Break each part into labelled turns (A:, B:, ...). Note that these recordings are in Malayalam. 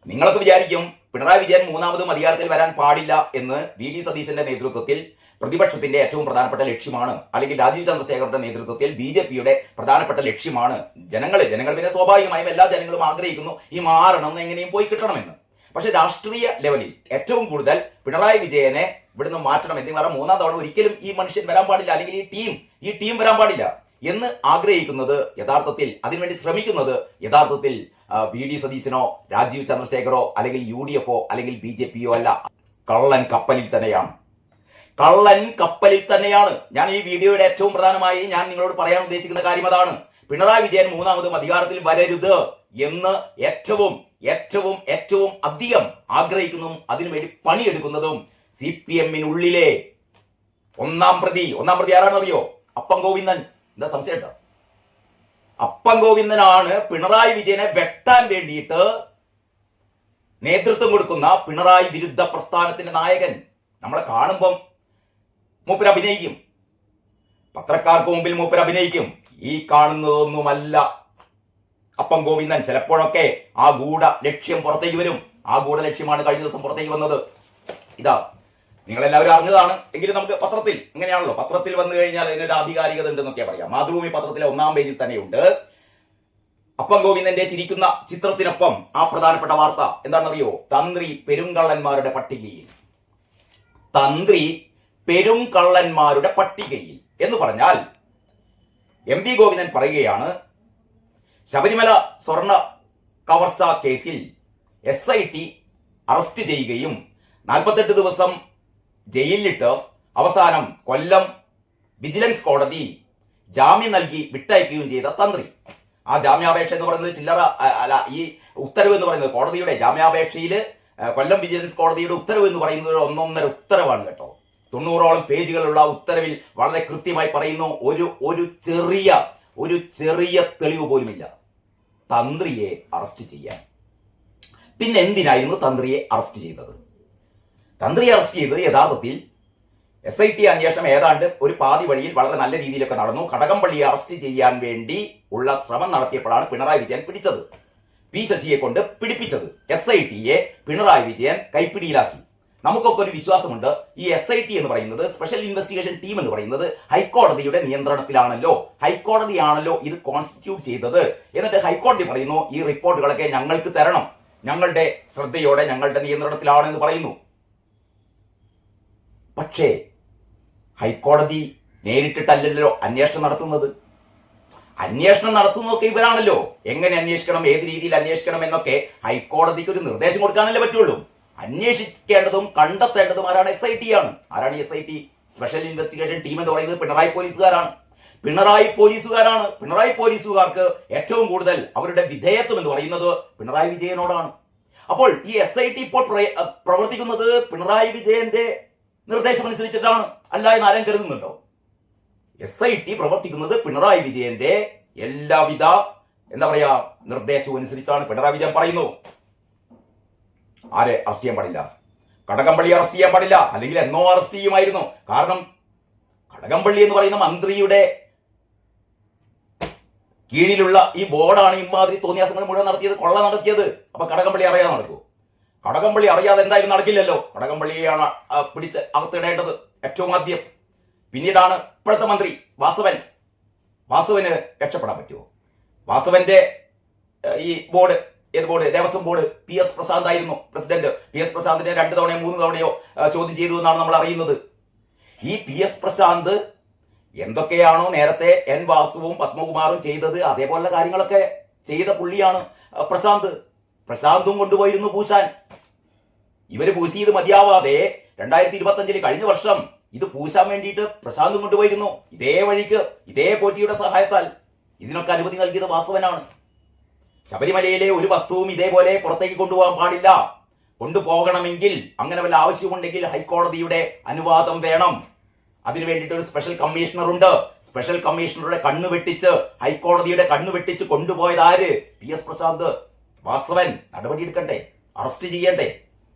A: നിങ്ങളൊക്കെ വിചാരിക്കും പിണറായി വിജയൻ മൂന്നാമതും അധികാരത്തിൽ വരാൻ പാടില്ല എന്ന് വി.ഡി. സതീശന്റെ നേതൃത്വത്തിൽ പ്രതിപക്ഷത്തിന്റെ ഏറ്റവും പ്രധാനപ്പെട്ട ലക്ഷ്യമാണ്, അല്ലെങ്കിൽ രാജീവ് ചന്ദ്രശേഖരന്റെ നേതൃത്വത്തിൽ ബി.ജെ.പിയുടെ പ്രധാനപ്പെട്ട ലക്ഷ്യമാണ്. ജനങ്ങൾ പിന്നെ സ്വാഭാവികമായും എല്ലാ ജനങ്ങളും ആഗ്രഹിക്കുന്നു ഈ മാറണം, എങ്ങനെയും പോയി കിട്ടണമെന്ന്. പക്ഷെ രാഷ്ട്രീയ ലെവലിൽ ഏറ്റവും കൂടുതൽ പിണറായി വിജയനെ ഇവിടുന്ന് മാറ്റണം എന്ന് പറഞ്ഞാൽ മൂന്നാം തവണ ഒരിക്കലും ഈ മനുഷ്യൻ വരാൻ പാടില്ല, അല്ലെങ്കിൽ ഈ ടീം വരാൻ പാടില്ല എന്ന് ആഗ്രഹിക്കുന്നത് യഥാർത്ഥത്തിൽ, അതിനുവേണ്ടി ശ്രമിക്കുന്നത് യഥാർത്ഥത്തിൽ വി.ഡി. സതീശനോ രാജീവ് ചന്ദ്രശേഖരോ അല്ലെങ്കിൽ UDF-ഓ അല്ലെങ്കിൽ BJP-യോ അല്ല, കള്ളൻ കപ്പലിൽ തന്നെയാണ്. ഞാൻ ഈ വീഡിയോയുടെ ഏറ്റവും പ്രധാനമായി ഞാൻ നിങ്ങളോട് പറയാൻ ഉദ്ദേശിക്കുന്ന കാര്യം അതാണ്. പിണറായി വിജയൻ മൂന്നാമതും അധികാരത്തിൽ വരരുത് എന്ന് ഏറ്റവും അധികം ആഗ്രഹിക്കുന്നതും അതിനുവേണ്ടി പണിയെടുക്കുന്നതും CPM-നുള്ളിലെ ഒന്നാം പ്രതി ആരാണെന്നറിയോ? അപ്പം ഗോവിന്ദൻ. എന്താ സംശയം? അപ്പം ഗോവിന്ദനാണ് പിണറായി വിജയനെ വെട്ടാൻ വേണ്ടിയിട്ട് നേതൃത്വം കൊടുക്കുന്ന പിണറായി വിരുദ്ധ പ്രസ്ഥാനത്തിന്റെ നായകൻ. നമ്മളെ കാണുമ്പം മൂപ്പര് അഭിനയിക്കും, പത്രക്കാർക്ക് മുമ്പിൽ മൂപ്പര് അഭിനയിക്കും. ഈ കാണുന്നതൊന്നുമല്ല അപ്പം ഗോവിന്ദൻ. ചിലപ്പോഴൊക്കെ ആ ഗൂഢ ലക്ഷ്യം പുറത്തേക്ക് വരും. ആ ഗൂഢ ലക്ഷ്യമാണ് കഴിഞ്ഞ ദിവസം പുറത്തേക്ക് വന്നത്. ഇതാ, നിങ്ങളെല്ലാവരും അറിഞ്ഞതാണ്. എങ്കിലും നമുക്ക് പത്രത്തിൽ എങ്ങനെയാണല്ലോ, പത്രത്തിൽ വന്നു കഴിഞ്ഞാൽ അതിനൊരു ആധികാരികത ഉണ്ടെന്നൊക്കെ പറയാം. മാതൃഭൂമി പത്രത്തിലെ 1-ാം പേജിൽ തന്നെയുണ്ട് അപ്പം ഗോവിന്ദന്റെ ചിരിക്കുന്ന ചിത്രത്തിനൊപ്പം ആ പ്രധാനപ്പെട്ട വാർത്ത എന്താണെന്നറിയോ? തന്ത്രി പെരുങ്കള്ളന്മാരുടെ പട്ടികയിൽ എന്ന് പറഞ്ഞാൽ MV ഗോവിന്ദൻ പറയുകയാണ്, ശബരിമല സ്വർണ്ണ കവർച്ച കേസിൽ SIT അറസ്റ്റ് ചെയ്യുകയും 48 ദിവസം ജയിലിലിട്ട് അവസാനം കൊല്ലം വിജിലൻസ് കോടതി ജാമ്യം നൽകി വിട്ടയക്കുകയും ചെയ്ത തന്ത്രി. ആ ജാമ്യാപേക്ഷ എന്ന് പറയുന്നത് ചില്ലറ അല്ല, ഈ ഉത്തരവ് എന്ന് പറയുന്നത് കോടതിയുടെ ജാമ്യാപേക്ഷയിൽ കൊല്ലം വിജിലൻസ് കോടതിയുടെ ഉത്തരവ് എന്ന് പറയുന്നത് 1.5 ഉത്തരവാണ് കേട്ടോ. 90ഓളം പേജുകളുള്ള ഉത്തരവിൽ വളരെ കൃത്യമായി പറയുന്നു, ഒരു ചെറിയ തെളിവ് പോലുമില്ല തന്ത്രിയെ അറസ്റ്റ് ചെയ്യാൻ. പിന്നെ എന്തിനായിരുന്നു തന്ത്രിയെ അറസ്റ്റ് ചെയ്തത്? തന്ത്രിയെ അറസ്റ്റ് ചെയ്തത് യഥാർത്ഥത്തിൽ SIT അന്വേഷണം ഏതാണ്ട് ഒരു പാതി വഴിയിൽ വളരെ നല്ല രീതിയിലൊക്കെ നടന്നു. കടകംപള്ളിയെ അറസ്റ്റ് ചെയ്യാൻ വേണ്ടി ഉള്ള ശ്രമം നടത്തിയപ്പോഴാണ് പിണറായി വിജയൻ പിടിച്ചത്. P. ശശിയെ കൊണ്ട് പിടിപ്പിച്ചത്. SIT-യെ പിണറായി വിജയൻ കൈപ്പിടിയിലാക്കി. നമുക്കൊക്കെ ഒരു വിശ്വാസമുണ്ട്, ഈ SIT എന്ന് പറയുന്നത്, സ്പെഷ്യൽ ഇൻവെസ്റ്റിഗേഷൻ ടീം എന്ന് പറയുന്നത് ഹൈക്കോടതിയുടെ നിയന്ത്രണത്തിലാണല്ലോ, ഹൈക്കോടതിയാണല്ലോ ഇത് കോൺസ്റ്റിറ്റ്യൂട്ട് ചെയ്തത്. എന്നിട്ട് ഹൈക്കോടതി പറയുന്നു ഈ റിപ്പോർട്ടുകളൊക്കെ ഞങ്ങൾക്ക് തരണം, ഞങ്ങളുടെ ശ്രദ്ധയോടെ ഞങ്ങളുടെ നിയന്ത്രണത്തിലാണെന്ന് പറയുന്നു. പക്ഷേ ഹൈക്കോടതി നേരിട്ടിട്ടല്ലല്ലോ അന്വേഷണം നടത്തുന്നത്. അന്വേഷണം നടത്തുന്നതൊക്കെ ഇവരാണല്ലോ. എങ്ങനെ അന്വേഷിക്കണം, ഏത് രീതിയിൽ അന്വേഷിക്കണം എന്നൊക്കെ ഹൈക്കോടതിക്ക് ഒരു നിർദ്ദേശം കൊടുക്കാനല്ലേ പറ്റുള്ളൂ. അന്വേഷിക്കേണ്ടതും കണ്ടെത്തേണ്ടതും ആരാണ്? SIT ആണ്. ആരാണ് SIT? സ്പെഷ്യൽ ഇൻവെസ്റ്റിഗേഷൻ ടീം എന്ന് പറയുന്നത് പിണറായി പോലീസുകാർക്ക് ഏറ്റവും കൂടുതൽ അവരുടെ വിധേയത്വം എന്ന് പറയുന്നത് പിണറായി വിജയനോടാണ്. അപ്പോൾ ഈ SIT ഇപ്പോൾ പ്രവർത്തിക്കുന്നത് പിണറായി വിജയന്റെ നിർദ്ദേശമനുസരിച്ചിട്ടാണ്, അല്ല എന്ന് ആരും കരുതുന്നുണ്ടോ? SIT പ്രവർത്തിക്കുന്നത് പിണറായി വിജയന്റെ എല്ലാവിധ നിർദ്ദേശവും അനുസരിച്ചാണ്. പിണറായി വിജയൻ പറയുന്നു ആരെ അറസ്റ്റ് ചെയ്യാൻ പാടില്ല, കടകംപള്ളി അറസ്റ്റ് ചെയ്യാൻ പാടില്ല, അല്ലെങ്കിൽ എന്നോ അറസ്റ്റ് ചെയ്യുമായിരുന്നു. കാരണം കടകംപള്ളി എന്ന് പറയുന്ന മന്ത്രിയുടെ കീഴിലുള്ള ഈ ബോർഡാണ് ഇമാതിരി തോന്നിയാസങ്ങൾ മുഴുവൻ നടത്തിയത്, കൊള്ള നടത്തിയത്. അപ്പൊ കടകംപള്ളി അറിയാതെ നടക്കൂ? കടകംപള്ളി അറിയാതെ എന്തായാലും നടക്കില്ലല്ലോ. കടകംപള്ളിയെയാണ് പിടിച്ച് അകത്തിടേണ്ടത് ഏറ്റവും ആദ്യം. പിന്നീടാണ് ഇപ്പോഴത്തെ മന്ത്രി വാസവന് രക്ഷപ്പെടാൻ പറ്റുമോ? വാസവന്റെ ഈ ബോർഡ്, ഏത് board? Devaswom board. PS Prashanth ആയിരുന്നു പ്രസിഡന്റ്. PS പ്രശാന്തിനെ 2 തവണയോ 3 തവണയോ ചോദ്യം ചെയ്തു എന്നാണ് നമ്മൾ അറിയുന്നത്. ഈ PS പ്രശാന്ത് എന്തൊക്കെയാണോ നേരത്തെ N വാസുവും പത്മകുമാറും ചെയ്തത്, അതേപോലുള്ള കാര്യങ്ങളൊക്കെ ചെയ്ത പുള്ളിയാണ് പ്രശാന്തും കൊണ്ടുപോയിരുന്നു പൂശാൻ. ഇവര് പൂശിയത് മതിയാവാതെ 2025 കഴിഞ്ഞ വർഷം ഇത് പൂശാൻ വേണ്ടിയിട്ട് പ്രശാന്തും കൊണ്ടുപോയിരുന്നു. ഇതേ വഴിക്ക്, ഇതേ പോറ്റിയുടെ സഹായത്താൽ. ഇതിനൊക്കെ അനുമതി നൽകിയത് വാസവനാണ്. ശബരിമലയിലെ ഒരു വസ്തുവും ഇതേപോലെ പുറത്തേക്ക് കൊണ്ടുപോകാൻ പാടില്ല. കൊണ്ടുപോകണമെങ്കിൽ, അങ്ങനെ വല്ല ആവശ്യമുണ്ടെങ്കിൽ ഹൈക്കോടതിയുടെ അനുവാദം വേണം. അതിനു വേണ്ടിയിട്ട് ഒരു സ്പെഷ്യൽ കമ്മീഷണർ ഉണ്ട്. സ്പെഷ്യൽ കമ്മീഷണറുടെ ഹൈക്കോടതിയുടെ കണ്ണു വെട്ടിച്ച് കൊണ്ടുപോയത് ആര്? PS പ്രശാന്ത്. വാസവൻ നടപടിയെടുക്കണ്ടേ? അറസ്റ്റ് ചെയ്യണ്ടേ?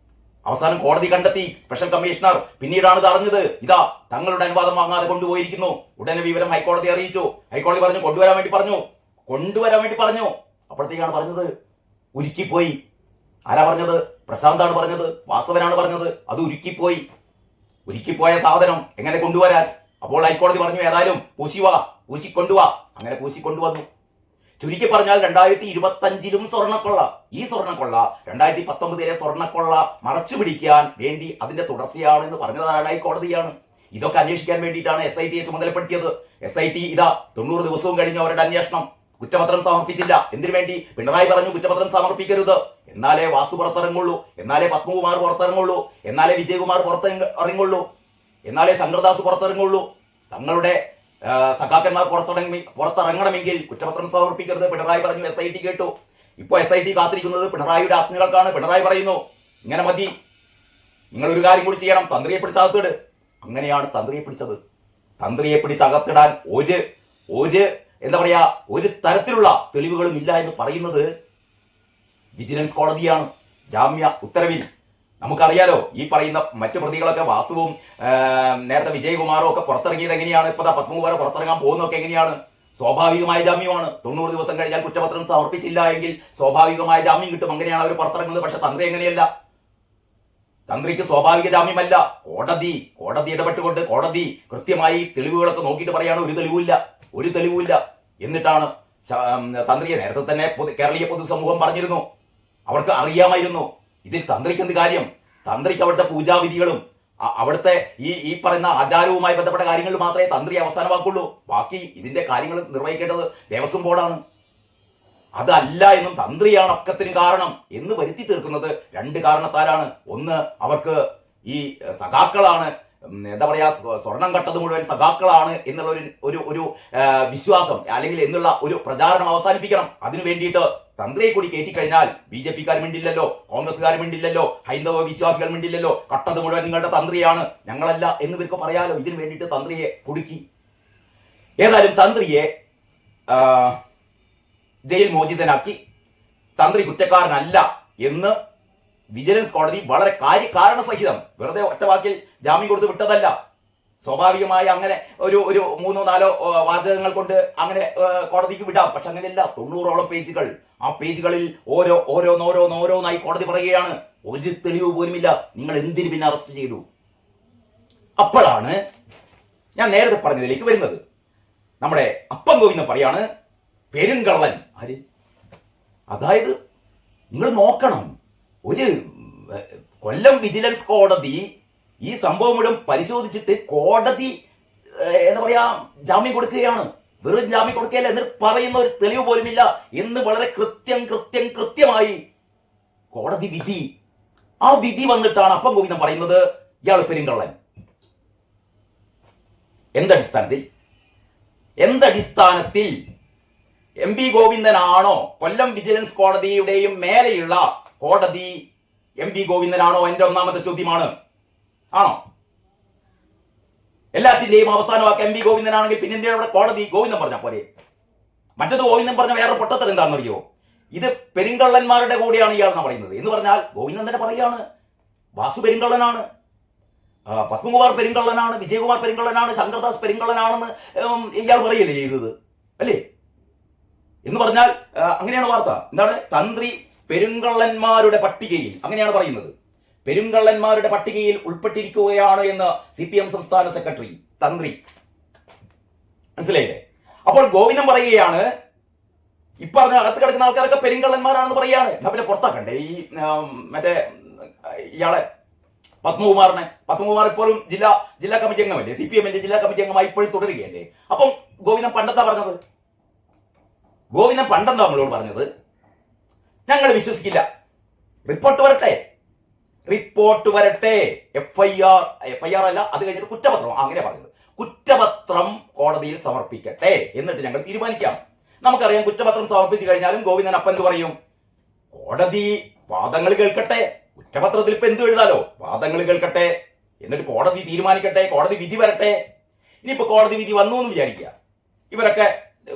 A: അവസാനം കോടതി കണ്ടെത്തി, സ്പെഷ്യൽ കമ്മീഷണർ പിന്നീടാണ് അറിഞ്ഞത്, ഇതാ തങ്ങളുടെ അനുവാദം വാങ്ങാതെ കൊണ്ടുപോയിരിക്കുന്നു. ഉടനെ വിവരം ഹൈക്കോടതി അറിയിച്ചു. ഹൈക്കോടതി പറഞ്ഞു കൊണ്ടുവരാൻ വേണ്ടി പറഞ്ഞു. അപ്പോഴത്തേക്കാണ് പറഞ്ഞത് ഉരുക്കിപ്പോയി. ആരാ പറഞ്ഞത്? പ്രശാന്താണ് പറഞ്ഞത്, വാസവനാണ് പറഞ്ഞത്. അത് ഉരുക്കിപ്പോയ സാധനം എങ്ങനെ കൊണ്ടുവരാൻ? അപ്പോൾ ഹൈക്കോടതി പറഞ്ഞു ഏതായാലും പൂശിക്കൊണ്ടുവാ. അങ്ങനെ പൂശിക്കൊണ്ടുവന്നു. ചുരുക്കി പറഞ്ഞാൽ 2025 സ്വർണ്ണക്കൊള്ള, ഈ സ്വർണ്ണക്കൊള്ള 2019 സ്വർണ്ണക്കൊള്ള മറച്ചു പിടിക്കാൻ വേണ്ടി അതിന്റെ തുടർച്ചയാണ് എന്ന് പറഞ്ഞതാണ് ഹൈക്കോടതിയാണ്. ഇതൊക്കെ അന്വേഷിക്കാൻ വേണ്ടിയിട്ടാണ് SIT ചുമതലപ്പെടുത്തിയത്. SIT ഇതാ 90 ദിവസവും കഴിഞ്ഞ് അവരുടെ അന്വേഷണം. കുറ്റപത്രം സമർപ്പിച്ചില്ല. എന്തിനു വേണ്ടി? പിണറായി പറഞ്ഞു കുറ്റപത്രം സമർപ്പിക്കരുത്, എന്നാലേ വാസു പുറത്തിറങ്ങുള്ളൂ, എന്നാലേ പത്മകുമാർ പുറത്തിറങ്ങുള്ളൂ, എന്നാലേ വിജയകുമാർ പുറത്തിറങ്ങുള്ളൂ, എന്നാലേ ശങ്കർദാസ് പുറത്തിറങ്ങുള്ളൂ. തങ്ങളുടെ സഖാക്കന്മാർ പുറത്തിറങ്ങണമെങ്കിൽ കുറ്റപത്രം സമർപ്പിക്കരുത് പിണറായി പറഞ്ഞു. SIT കേട്ടു. ഇപ്പൊ SIT കാത്തിരിക്കുന്നത് പിണറായിയുടെ ആജ്ഞകൾക്കാണ്. പിണറായി പറയുന്നു ഇങ്ങനെ മതി, നിങ്ങൾ ഒരു കാര്യം കൂടി ചെയ്യണം, തന്ത്രിയെ പിടിച്ച് അകത്തിട്. അങ്ങനെയാണ് തന്ത്രിയെ പിടിച്ചത്. തന്ത്രിയെ പിടിച്ച് അകത്തിടാൻ ഒരു തരത്തിലുള്ള തെളിവുകളും ഇല്ല എന്ന് പറയുന്നത് വിജിലൻസ് കോടതിയാണ്. ജാമ്യ ഉത്തരവിൽ നമുക്കറിയാലോ, ഈ പറയുന്ന മറ്റു പ്രതികളൊക്കെ വാസുവും നേരത്തെ വിജയകുമാറും ഒക്കെ പുറത്തിറങ്ങിയത് എങ്ങനെയാണ്? ഇപ്പൊ പത്മകുമാർ പുറത്തിറങ്ങാൻ പോകുന്നതൊക്കെ എങ്ങനെയാണ്? സ്വാഭാവികമായ ജാമ്യമാണ്. 90 ദിവസം കഴിഞ്ഞാൽ കുറ്റപത്രം സമർപ്പിച്ചില്ല എങ്കിൽ സ്വാഭാവികമായ ജാമ്യം കിട്ടും. അങ്ങനെയാണ് അവർ പുറത്തിറങ്ങുന്നത്. പക്ഷെ തന്ത്രി എങ്ങനെയല്ല. തന്ത്രിക്ക് സ്വാഭാവിക ജാമ്യമല്ല. കോടതി ഇടപെട്ടുകൊണ്ട് കോടതി കൃത്യമായി തെളിവുകളൊക്കെ നോക്കിയിട്ട് പറയാണ് ഒരു തെളിവില്ല. എന്നിട്ടാണ് തന്ത്രിയെ നേരത്തെ തന്നെ കേരളീയ പൊതുസമൂഹം പറഞ്ഞിരുന്നു. അവർക്ക് അറിയാമായിരുന്നു ഇതിൽ തന്ത്രിക്ക് എന്ത് കാര്യം. തന്ത്രിക്ക് അവിടുത്തെ പൂജാവിധികളും അവിടുത്തെ ഈ പറയുന്ന ആചാരവുമായി ബന്ധപ്പെട്ട കാര്യങ്ങളിൽ മാത്രമേ തന്ത്രി അവസാനമാക്കുള്ളൂ. ബാക്കി ഇതിന്റെ കാര്യങ്ങൾ നിർവഹിക്കേണ്ടത് ദേവസ്വം ബോർഡാണ്. അതല്ല എന്നും തന്ത്രിയാണ് ഒക്കത്തിന് കാരണം എന്ന് വരുത്തി തീർക്കുന്നത് 2 കാരണത്താലാണ്. ഒന്ന്, അവർക്ക് ഈ സഖാക്കളാണ്, സ്വർണം കട്ടത് മുഴുവൻ സഖാക്കളാണ് എന്നുള്ള ഒരു വിശ്വാസം അല്ലെങ്കിൽ എന്നുള്ള ഒരു പ്രചാരണം അവസാനിപ്പിക്കണം. അതിനു വേണ്ടിയിട്ട് തന്ത്രിയെ കൂടി കയറ്റിക്കഴിഞ്ഞാൽ BJP-ക്കാർ മിണ്ടില്ലല്ലോ, കോൺഗ്രസ്സുകാർ മിണ്ടില്ലല്ലോ, ഹൈന്ദവ വിശ്വാസികൾ മിണ്ടില്ലല്ലോ. കട്ടത് മുഴുവൻ നിങ്ങളുടെ തന്ത്രിയാണ്, ഞങ്ങളല്ല എന്ന് ഇവർക്ക് പറയാലോ. ഇതിനു വേണ്ടിയിട്ട് തന്ത്രിയെ കുടുക്കി. ഏതായാലും തന്ത്രിയെ ജയിൽ മോചിതനാക്കി. തന്ത്രി കുറ്റക്കാരനല്ല എന്ന് വിജിലൻസ് കോടതി വളരെ കാരണസഹിതം വെറുതെ ഒറ്റവാക്കിൽ ജാമ്യം കൊടുത്ത് വിട്ടതല്ല. സ്വാഭാവികമായി അങ്ങനെ ഒരു 3-4 വാചകങ്ങൾ കൊണ്ട് അങ്ങനെ കോടതിക്ക് വിടാം. പക്ഷെ അങ്ങനെയല്ല. 90ഓളം പേജുകൾ. ആ പേജുകളിൽ ഓരോന്നായി കോടതി പറയുകയാണ് ഒരു തെളിവ് പോലുമില്ല, നിങ്ങൾ എന്തിനു പിന്നെ അറസ്റ്റ് ചെയ്തു. അപ്പോഴാണ് ഞാൻ നേരത്തെ പറഞ്ഞതിലേക്ക് വരുന്നത്. നമ്മുടെ അപ്പം ഗോവിന്ദൻ പറയാണ് പെരുങ്കള്ളൻ ആര്. അതായത് നിങ്ങൾ നോക്കണം, ഒരു കൊല്ലം വിജിലൻസ് കോടതി ഈ സംഭവം മുഴുവൻ പരിശോധിച്ചിട്ട് കോടതി ജാമ്യം കൊടുക്കുകയാണ്. വെറും ജാമ്യം കൊടുക്കുകയല്ല, എന്നിട്ട് പറയുന്ന ഒരു തെളിവ് പോലുമില്ല എന്ന് വളരെ കൃത്യമായി കോടതി വിധി. ആ വിധി വന്നിട്ടാണ് അപ്പം ഗോവിന്ദൻ പറയുന്നത് ഇയാൾ പെരുങ്കള്ളൻ. എന്തടിസ്ഥാനത്തിൽ MP ഗോവിന്ദനാണോ കൊല്ലം വിജിലൻസ് കോടതിയുടെയും മേലെയുള്ള കോടതി MP ഗോവിന്ദനാണോ? എന്റെ ഒന്നാമത്തെ ചോദ്യമാണ്. ആണോ? എല്ലാറ്റിന്റെയും അവസാനമാക്കി MP ഗോവിന്ദനാണെങ്കിൽ പിന്നെ എന്തിനാണ് കോടതി ഗോവിന്ദൻ പറഞ്ഞാൽ പോരെ? മറ്റത് ഗോവിന്ദൻ പറഞ്ഞ വേറെ പൊട്ടത്തരം എന്താണെന്നറിയോ? ഇത് പെരുങ്കള്ളന്മാരുടെ കൂടെയാണ് ഇയാളെന്ന് പറയുന്നത്. എന്ന് പറഞ്ഞാൽ ഗോവിന്ദൻ തന്നെ പറയാണ് വാസു പെരുങ്കള്ളനാണ്, പത്മകുമാർ പെരുങ്കള്ളനാണ്, വിജയകുമാർ പെരുങ്കള്ളനാണ്, ശങ്കർദാസ് പെരുങ്കള്ളനാണെന്ന് ഇയാൾ പറയല്ലേ ചെയ്തത്, അല്ലേ? എന്ന് പറഞ്ഞാൽ അങ്ങനെയാണ് വാർത്ത. എന്താണ്? തന്ത്രി പെരുങ്കള്ളന്മാരുടെ പട്ടികയിൽ, അങ്ങനെയാണ് പറയുന്നത്, പെരുങ്കള്ളന്മാരുടെ പട്ടികയിൽ ഉൾപ്പെട്ടിരിക്കുകയാണ് എന്ന് CPM സംസ്ഥാന സെക്രട്ടറി തന്ത്രി. മനസ്സിലായില്ലേ? അപ്പോൾ ഗോവിന്ദൻ പറയുകയാണ് ഇപ്പറഞ്ഞ അകത്ത് കിടക്കുന്ന ആൾക്കാരൊക്കെ പെരുങ്കള്ളന്മാരാണെന്ന് പറയാണ്. എന്നാ പിന്നെ പുറത്താക്കണ്ടേ ഈ മറ്റേ ഇയാളെ പത്മകുമാർ ഇപ്പോഴും ജില്ലാ കമ്മിറ്റി അംഗമല്ലേ, CPM-ന്റെ ജില്ലാ കമ്മിറ്റി അംഗമായി ഇപ്പോഴും തുടരുകയല്ലേ. അപ്പം ഗോവിന്ദൻ പണ്ടെന്താ പറഞ്ഞത്? നമ്മളോട് പറഞ്ഞത് ഞങ്ങൾ വിശ്വസിക്കില്ല, റിപ്പോർട്ട് വരട്ടെ, FIR അല്ല, അത് കഴിഞ്ഞിട്ട് കുറ്റപത്രം, അങ്ങനെ പറഞ്ഞത്. കുറ്റപത്രം കോടതിയിൽ സമർപ്പിക്കട്ടെ, എന്നിട്ട് ഞങ്ങൾ തീരുമാനിക്കാം. നമുക്കറിയാം കുറ്റപത്രം സമർപ്പിച്ചു കഴിഞ്ഞാലും ഗോവിന്ദൻ അപ്പം എന്ത് പറയും? കോടതി വാദങ്ങൾ കേൾക്കട്ടെ. കുറ്റപത്രത്തിൽ ഇപ്പൊ എന്ത് എഴുതാലോ? വാദങ്ങൾ കേൾക്കട്ടെ, എന്നിട്ട് കോടതി തീരുമാനിക്കട്ടെ, കോടതി വിധി വരട്ടെ. ഇനിയിപ്പോ കോടതി വിധി വന്നു എന്ന് വിചാരിക്കുക, ഇവരൊക്കെ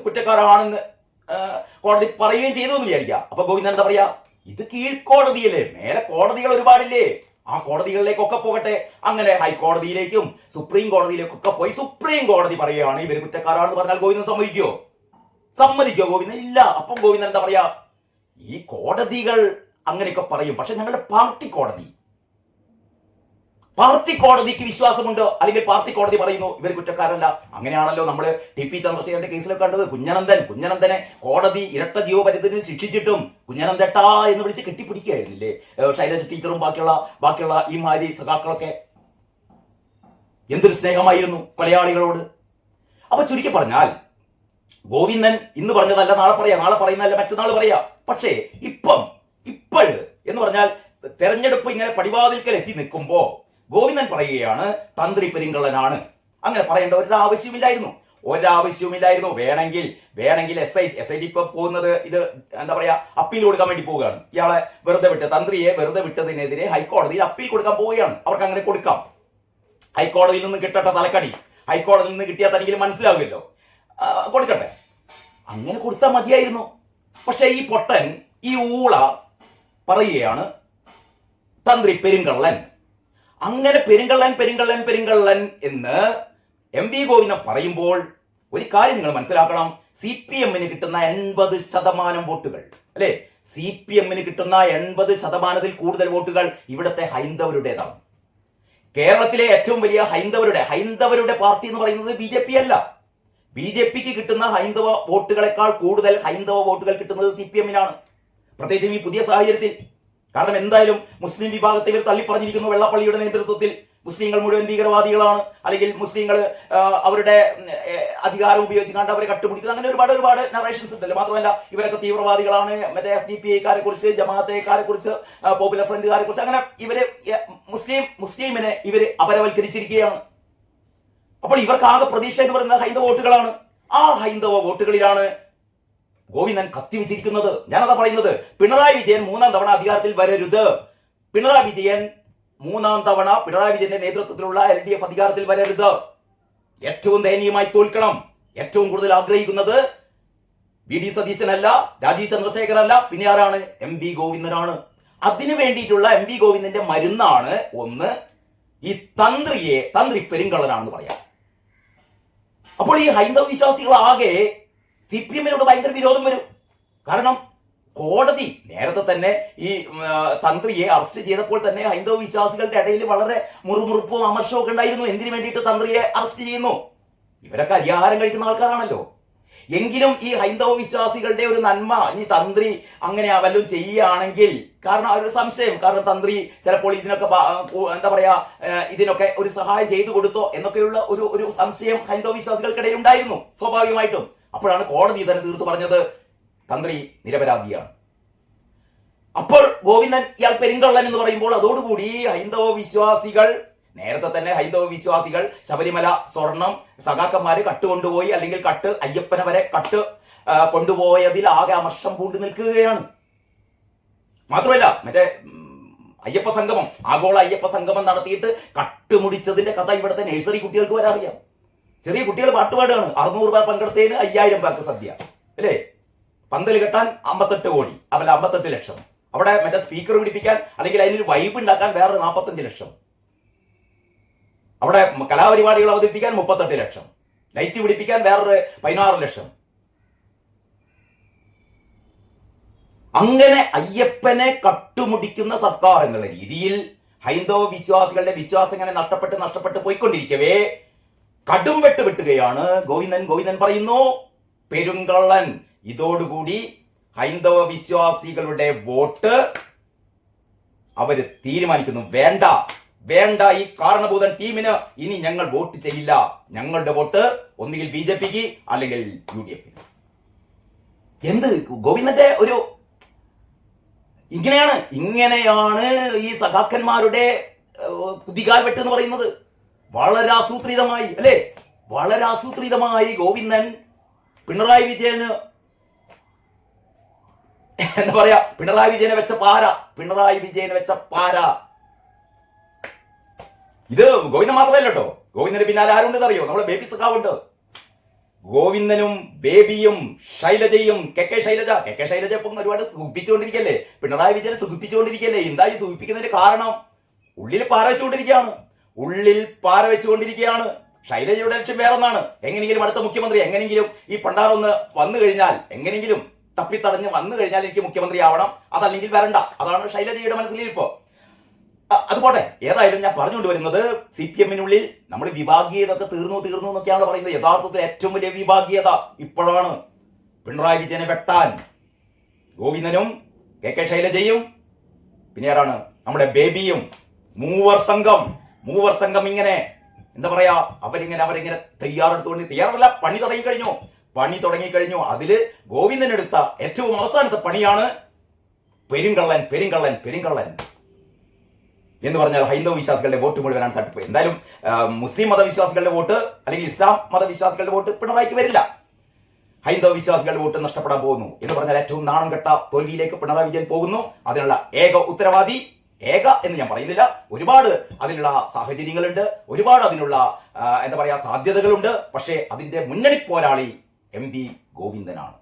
A: കുറ്റക്കാരാണെന്ന് കോടതി പറയുകയും ചെയ്തു എന്ന് വിചാരിക്കുക. അപ്പൊ ഗോവിന്ദൻ എന്താ പറയാ? ഇത് കീഴ്ക്കോടതിയല്ലേ, മേലെ കോടതികൾ ഒരുപാടില്ലേ, ആ കോടതികളിലേക്കൊക്കെ പോകട്ടെ. അങ്ങനെ ഹൈക്കോടതിയിലേക്കും സുപ്രീം കോടതിയിലേക്കൊക്കെ പോയി സുപ്രീം കോടതി പറയുകയാണ് ഇവര് കുറ്റക്കാരാണെന്ന് പറഞ്ഞാൽ ഗോവിന്ദൻ സമ്മതിക്കോ? ഗോവിന്ദൻ ഇല്ല. അപ്പം ഗോവിന്ദൻ എന്താ പറയാ? ഈ കോടതികൾ അങ്ങനെയൊക്കെ പറയും. പക്ഷെ ഞങ്ങളുടെ പാർട്ടി കോടതിക്ക് വിശ്വാസമുണ്ട്, അല്ലെങ്കിൽ പാർട്ടി കോടതി പറയുന്നു ഇവർ കുറ്റക്കാരല്ല. അങ്ങനെയാണല്ലോ നമ്മൾ ടി പി ചന്ദ്രശേഖരന്റെ കേസിലൊക്കെ കണ്ടത്. കുഞ്ഞനന്ദനെ കോടതി ഇരട്ട ജീവപര്യന്തത്തിന് ശിക്ഷിച്ചിട്ടും കുഞ്ഞനന്ദേട്ടാ എന്ന് വിളിച്ച് കെട്ടിപ്പിടിക്കുകയായിരുന്നില്ലേ ശൈലജ ടീച്ചറും ബാക്കിയുള്ള ഈ മാരി സഖാക്കളൊക്കെ. എന്തൊരു സ്നേഹമായിരുന്നു കൊലയാളികളോട്. അപ്പൊ ചുരുക്കി പറഞ്ഞാൽ ഗോവിന്ദൻ ഇന്ന് പറഞ്ഞതല്ല നാളെ പറയുന്നതല്ല മറ്റന്നാൾ പറയാ. പക്ഷേ ഇപ്പോഴ് എന്ന് പറഞ്ഞാൽ തെരഞ്ഞെടുപ്പ് ഇങ്ങനെ പടിവാതിൽക്കൽ എത്തി നിൽക്കുമ്പോ ഗോവിന്ദൻ പറയുകയാണ് തന്ത്രി പെരിങ്കള്ളനാണ്. അങ്ങനെ പറയേണ്ട ഒരാവശ്യവുമില്ലായിരുന്നു. വേണമെങ്കിൽ എസ് ഐ ഡി ഇപ്പൊ പോകുന്നത് ഇത് എന്താ പറയാ അപ്പീൽ കൊടുക്കാൻ വേണ്ടി പോവുകയാണ്. ഇയാളെ തന്ത്രിയെ വെറുതെ വിട്ടതിനെതിരെ ഹൈക്കോടതിയിൽ അപ്പീൽ കൊടുക്കാൻ പോവുകയാണ്. അവർക്ക് അങ്ങനെ കൊടുക്കാം. ഹൈക്കോടതിയിൽ നിന്ന് കിട്ടട്ടെ തലക്കടി. ഹൈക്കോടതിയിൽ നിന്ന് കിട്ടിയാൽ തനിക്ക് മനസ്സിലാവില്ലല്ലോ, കൊടുക്കട്ടെ. അങ്ങനെ കൊടുത്താൽ മതിയായിരുന്നു. പക്ഷെ ഈ പൊട്ടൻ ഈ ഊള പറയുകയാണ് തന്ത്രി പെരിങ്കള്ളൻ. അങ്ങനെ പെരിങ്കള്ളൻ എന്ന് എം വി ഗോവിന്ദൻ പറയുമ്പോൾ ഒരു കാര്യം നിങ്ങൾ മനസ്സിലാക്കണം. CPM-ന് കിട്ടുന്ന 80% വോട്ടുകൾ, അല്ലെ, CPM-ന് കിട്ടുന്ന 80%-ൽ കൂടുതൽ വോട്ടുകൾ ഇവിടുത്തെ ഹൈന്ദവരുടേതാണ്. കേരളത്തിലെ ഏറ്റവും വലിയ ഹൈന്ദവരുടെ പാർട്ടി എന്ന് പറയുന്നത് BJP അല്ല. BJPക്ക് കിട്ടുന്ന ഹൈന്ദവ വോട്ടുകളെക്കാൾ കൂടുതൽ ഹൈന്ദവ വോട്ടുകൾ കിട്ടുന്നത് CPM-നാണ്. പ്രത്യേകിച്ചും ഈ പുതിയ സാഹചര്യത്തിൽ. കാരണം എന്തായാലും മുസ്ലിം വിഭാഗത്തെ ഇവർ തള്ളിപ്പറഞ്ഞിരിക്കുന്നു. വെള്ളാപ്പള്ളിയുടെ നേതൃത്വത്തിൽ മുസ്ലിങ്ങൾ മുഴുവൻ ഭീകരവാദികളാണ്, അല്ലെങ്കിൽ മുസ്ലിങ്ങൾ അവരുടെ അധികാരം ഉപയോഗിച്ചുകൊണ്ട് അവരെ കട്ടുപിടിക്കുന്നത്, അങ്ങനെ ഒരുപാട് നറേഷൻസ് ഉണ്ടല്ലോ. മാത്രമല്ല ഇവരൊക്കെ തീവ്രവാദികളാണ്, മറ്റേ SDPI-ക്കാരെ കുറിച്ച്, ജമാഅത്തെക്കാരെ കുറിച്ച്, പോപ്പുലർ ഫ്രണ്ടുകാരെ കുറിച്ച്, അങ്ങനെ ഇവര് മുസ്ലിമിനെ ഇവര് അപരവൽക്കരിച്ചിരിക്കുകയാണ്. അപ്പോൾ ഇവർക്ക് ആകെ പ്രതീക്ഷ എന്ന് പറയുന്നത് ഹൈന്ദവ വോട്ടുകളാണ്. ആ ഹൈന്ദവ വോട്ടുകളിലാണ് ഗോവിന്ദൻ കത്തിവെച്ചിരിക്കുന്നത്. ഞാനതാ പറയുന്നത്. പിണറായി വിജയൻ 3ാം തവണ അധികാരത്തിൽ വരരുത്. പിണറായി വിജയന്റെ നേതൃത്വത്തിലുള്ള LDF അധികാരത്തിൽ വരരുത്. ഏറ്റവും ദയനീയമായി തോൽക്കണം. ഏറ്റവും കൂടുതൽ ആഗ്രഹിക്കുന്നത് VD സതീശനല്ല, രാജീവ് ചന്ദ്രശേഖരല്ല, പിന്നെ ആരാണ്? MV ഗോവിന്ദനാണ്. അതിനു വേണ്ടിയിട്ടുള്ള MV ഗോവിന്ദന്റെ മരുന്നാണ് ഒന്ന് ഈ തന്ത്രി പെരിങ്കള്ളനാണെന്ന് പറയാം. അപ്പോൾ ഈ ഹൈന്ദവ വിശ്വാസികളാകെ CPM-നോട് ഭയങ്കര വിരോധം വരും. കാരണം കോടതി നേരത്തെ തന്നെ ഈ തന്ത്രിയെ അറസ്റ്റ് ചെയ്തപ്പോൾ തന്നെ ഹൈന്ദവ വിശ്വാസികളുടെ ഇടയിൽ വളരെ മുറുമുറുപ്പും അമർഷവും ഒക്കെ ഉണ്ടായിരുന്നു. എന്തിനു വേണ്ടിയിട്ട് തന്ത്രിയെ അറസ്റ്റ് ചെയ്യുന്നു? ഇവരൊക്കെ അരിയാഹാരം കഴിക്കുന്ന ആൾക്കാരാണല്ലോ. എങ്കിലും ഈ ഹൈന്ദവ വിശ്വാസികളുടെ ഒരു നന്മ ഇനി തന്ത്രി അങ്ങനെ വല്ലതും ചെയ്യുകയാണെങ്കിൽ, കാരണം ഒരു സംശയം, കാരണം തന്ത്രി ചിലപ്പോൾ ഇതിനൊക്കെ എന്താ പറയാ ഇതിനൊക്കെ ഒരു സഹായം ചെയ്തു കൊടുത്തോ എന്നൊക്കെയുള്ള ഒരു സംശയം ഹൈന്ദവ വിശ്വാസികൾക്കിടയിൽ ഉണ്ടായിരുന്നു സ്വാഭാവികമായിട്ടും. അപ്പോഴാണ് കോടതി തന്നെ തീർത്തു പറഞ്ഞത് തന്ത്രി നിരപരാധിയാണ്. അപ്പോൾ ഗോവിന്ദൻ ഇയാൾ പെരിങ്കള്ളൻ എന്ന് പറയുമ്പോൾ അതോടുകൂടി നേരത്തെ തന്നെ ഹൈന്ദവ വിശ്വാസികൾ ശബരിമല സ്വർണം സഖാക്കന്മാര് കട്ടുകൊണ്ടുപോയി, അല്ലെങ്കിൽ അയ്യപ്പനെ വരെ കൊണ്ടുപോയതിൽ ആകെ അമർഷം പൂണ്ടു നിൽക്കുകയാണ്. മാത്രമല്ല മറ്റേ ആഗോള അയ്യപ്പ സംഗമം നടത്തിയിട്ട് കട്ടുമുടിച്ചതിന്റെ കഥ ഇവിടുത്തെ നഴ്സറി കുട്ടികൾക്ക് വരെ അറിയാം. ചെറിയ കുട്ടികൾ പാട്ടുപാടാണ്. 600 പേർ പങ്കെടുത്തതിന് 5000 പേർക്ക് സദ്യ, അല്ലേ? പന്തൽ കെട്ടാൻ 58 കോടി, അല്ല 58 ലക്ഷം. അവിടെ മറ്റേ സ്പീക്കർ പിടിപ്പിക്കാൻ അല്ലെങ്കിൽ അതിനൊരു വൈബ് ഉണ്ടാക്കാൻ വേറെ 45 ലക്ഷം. അവിടെ കലാപരിപാടികൾ അവതരിപ്പിക്കാൻ 38 ലക്ഷം. ലൈറ്റ് പിടിപ്പിക്കാൻ വേറൊരു 16 ലക്ഷം. അങ്ങനെ അയ്യപ്പനെ കട്ടുമുടിക്കുന്ന സർക്കാർ എന്നുള്ള രീതിയിൽ ഹൈന്ദവ വിശ്വാസികളുടെ വിശ്വാസം ഇങ്ങനെ നഷ്ടപ്പെട്ട് പോയിക്കൊണ്ടിരിക്കവേ കടും വെട്ടുകയാണ് ഗോവിന്ദൻ പറയുന്നു പെരുങ്കള്ളൻ. ഇതോടുകൂടി ഹൈന്ദവ വിശ്വാസികളുടെ വോട്ട് അവര് തീരുമാനിക്കുന്നു. വേണ്ട ഈ കാരണഭൂതൻ ടീമിന് ഇനി ഞങ്ങൾ വോട്ട് ചെയ്യില്ല. ഞങ്ങളുടെ വോട്ട് ഒന്നുകിൽ BJPക്ക് അല്ലെങ്കിൽ UDF-ന്. എന്ത് ഗോവിന്ദന്റെ ഒരു ഇങ്ങനെയാണ് ഈ സഖാക്കന്മാരുടെ കുതികാൽ വെട്ട് എന്ന് പറയുന്നത്. വളരെ ആസൂത്രിതമായി, അല്ലെ, വളരെ ആസൂത്രിതമായി ഗോവിന്ദൻ പിണറായി വിജയന് എന്താ പറയാ പിണറായി വിജയനെ വെച്ച പാര. ഇത് ഗോവിന്ദൻ മാത്രമല്ല കേട്ടോ. ഗോവിന്ദന് പിന്നാലെ ആരുണ്ടെന്ന് അറിയോ? നമ്മളെ ബേബി സഖാവുണ്ട്. ഗോവിന്ദനും ബേബിയും ശൈലജയും KK ശൈലജ ഇപ്പം ഒരുപാട് സുഖിപ്പിച്ചുകൊണ്ടിരിക്കല്ലേ, പിണറായി വിജയനെ സുഖിപ്പിച്ചുകൊണ്ടിരിക്കല്ലേ. എന്താ ഈ സുഖിപ്പിക്കുന്നതിന്റെ കാരണം? ഉള്ളിൽ പാര വെച്ചുകൊണ്ടിരിക്കുകയാണ്. ശൈലജയുടെ ലക്ഷ്യം വേറൊന്നാണ്. എങ്ങനെയെങ്കിലും അടുത്ത മുഖ്യമന്ത്രി, എങ്ങനെയെങ്കിലും ഈ പണ്ടാറൊന്ന് വന്നു കഴിഞ്ഞാൽ എങ്ങനെയെങ്കിലും തപ്പിത്തടഞ്ഞ് വന്നു കഴിഞ്ഞാൽ എനിക്ക് മുഖ്യമന്ത്രി ആവണം, അതല്ലെങ്കിൽ വരണ്ട. അതാണ് ശൈലജയുടെ മനസ്സിൽ ഇപ്പോ. അതുപോട്ടെ, ഏതായാലും ഞാൻ പറഞ്ഞുകൊണ്ട് വരുന്നത് CPM-നുള്ളിൽ നമ്മൾ വിഭാഗീയതൊക്കെ തീർന്നു എന്നൊക്കെയാണ് പറയുന്നത്. യഥാർത്ഥത്തിൽ ഏറ്റവും വലിയ വിഭാഗീയത ഇപ്പോഴാണ്. പിണറായി വിജയനെ വെട്ടാൻ ഗോവിന്ദനും KK ശൈലജയും പിന്നെ ആരാണ് നമ്മുടെ ബേബിയും മൂവർ സംഘം ഇങ്ങനെ എന്താ പറയാ, അവരിങ്ങനെ തയ്യാറല്ല, പണി തുടങ്ങിക്കഴിഞ്ഞു. അതില് ഗോവിന്ദൻ എടുത്ത ഏറ്റവും അവസാനത്തെ പണിയാണ് പെരിങ്കള്ളൻ എന്ന് പറഞ്ഞാൽ ഹൈന്ദവ വിശ്വാസികളുടെ വോട്ട് മുഴുവനാണ് തട്ടിപ്പ്. എന്തായാലും മുസ്ലിം മതവിശ്വാസികളുടെ വോട്ട് അല്ലെങ്കിൽ ഇസ്ലാം മതവിശ്വാസികളുടെ വോട്ട് പിണറായിക്ക് വരില്ല. ഹൈന്ദവ വിശ്വാസികളുടെ വോട്ട് നഷ്ടപ്പെടാൻ പോകുന്നു എന്ന് പറഞ്ഞാൽ ഏറ്റവും നാണം കെട്ട തോൽവിയിലേക്ക് പിണറായി വിജയൻ പോകുന്നു. അതിനുള്ള ഏക ഉത്തരവാദി, എന്ന് ഞാൻ പറയുന്നില്ല, ഒരുപാട് അതിനുള്ള സാഹചര്യങ്ങളുണ്ട്, ഒരുപാട് അതിനുള്ള എന്താ പറയാ സാധ്യതകളുണ്ട്. പക്ഷേ അതിന്റെ മുന്നണി പോരാളി MV ഗോവിന്ദനാണ്.